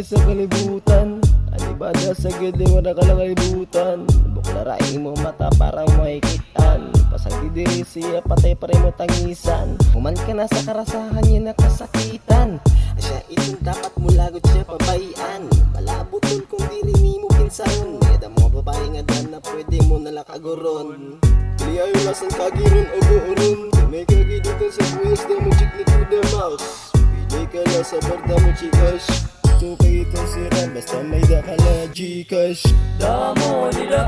sa kalibutan. Anibada sa gede mo na kalakalibutan. Buklarain mo mata para mahikitan. Pasang didiri siya patay pa rin mo tangisan. Human ka na sa karasahan niya nakasakitan. Siya itong dapat mo lagot siya pabayan. Malabutol kung diri mo pinsan. Eda mo babae nga dan na pwede mo nalakagoron. Kali ayo lasan kagiron o buuron. May kagi dito sa buwis na mo chik ni to the mouse. Pili ka na sa barda mo chikash. Ito kayo itong sira basta may dakala Gcash. Damo dida,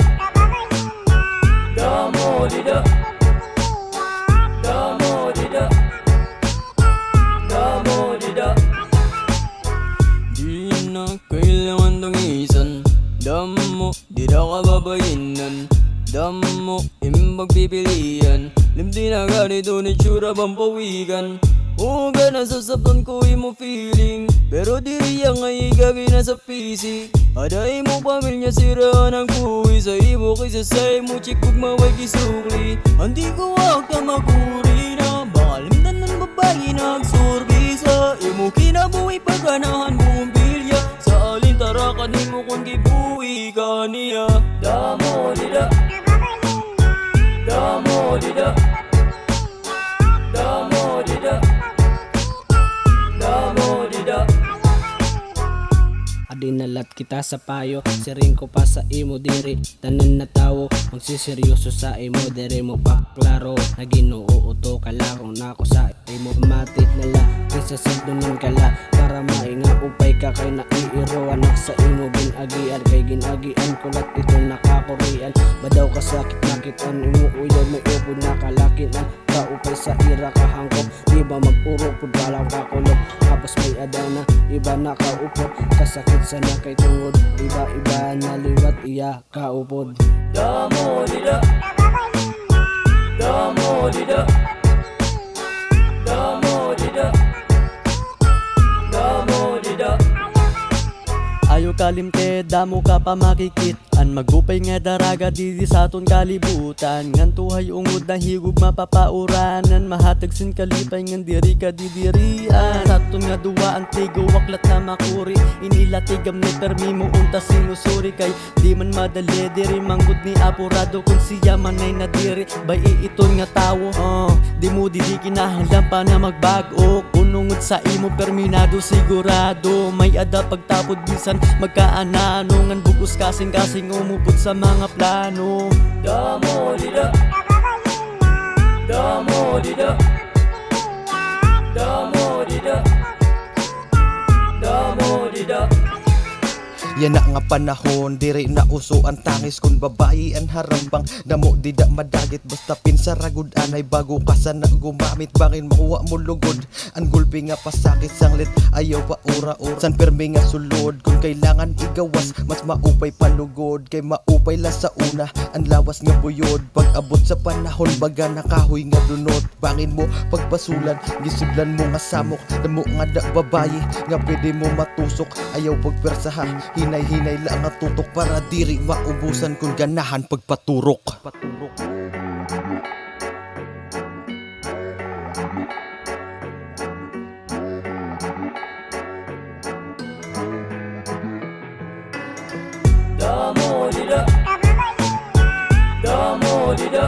damo dida, damo dida, damo dida. Di na kailangan tangisan. Damo, di na kababayinan. Damo, imbag pipilian. Limdi na ganito ni tsura pampawigan. Oo ka na sasaptan ko imo feeling. Pero diri ang ay gagay na sa PC. Aday mo pamilya sira ng kuwi. Sa imo kaysa sa imo chik kung mawag isukli. Hindi ko wag ka maguri na makalimdan ng babae nagsurbi. Sa imo kinabuhi pagkanahan bumbilya. Sa alintara ka di mo kung gibuhi ka niya. Damo dida, damo dida, damo dida, damo dida. Adinalat kita sa payo, siring ko pa sa imo diri. Tanan na tawo, magsiseryoso sa imo diri mo pa klaro. Naginuo to kalaro na ako sa imo mati nala. Kaysa sagdunan kala para mainga upay ka kay naiiro. Anak sa imo ginagian kay ginagian kulat ito nakakurian. Badaw ka sakit nakitan imo uyaw may upo nakalakinan. Kaupay sa ira kahangkop, di ba mag-uro pud balaw kakulog. Tapos may adana, iba na kaupod. Kasakit sana kay tungod, iba-iba na liwat iya kaupod. Damo dida, damo dida, damo dida, damo dida. Ayo kalimte, damo ka pa makikit. An magupay nga daraga didi sa aton kalibutan. Ngan tuhay ungod na higug mapapauranan. Mahatag sin kalipay ngan diri ka didirian. Sa aton nga duwaan tigo waklat na makuri. Inilatigam ni permi mo unta sinusuri. Kay di man madali diri manggod ni apurado. Kung siya man ay nadiri bay iiton nga tawo. Di mo didi kinahanglan pa na magbago. Kunungod sa imo perminado sigurado. May ada pagtapod bisan magkaanano. Ngan bugos kasing-kasing umubot sa mga plano. Damo dida, damo dida, damo dida, damo dida. Yan na nga panahon, diri na uso ang tangis. Kung babae ang harambang, damo di da madagit. Basta pinsaragod anay bago ka sana gumamit. Bangin makuha mo lugod, ang gulpi nga pasakit sanglit. Ayaw pa ura-ura, san permi nga sulod. Kung kailangan igawas, mas maupay palugod. Kay maupay la sa una, ang lawas nga buyod. Pag abot sa panahon, baga nakahoy nga dunot. Bangin mo pagpasulan, gisudlan mo nga samok. Damo nga da babae, nga pwede mo matusok. Ayaw pagpersaha, hinay-hinay lang ang tutok. Para diri maubusan kung ganahan pagpaturok. Damo dida, damo dida,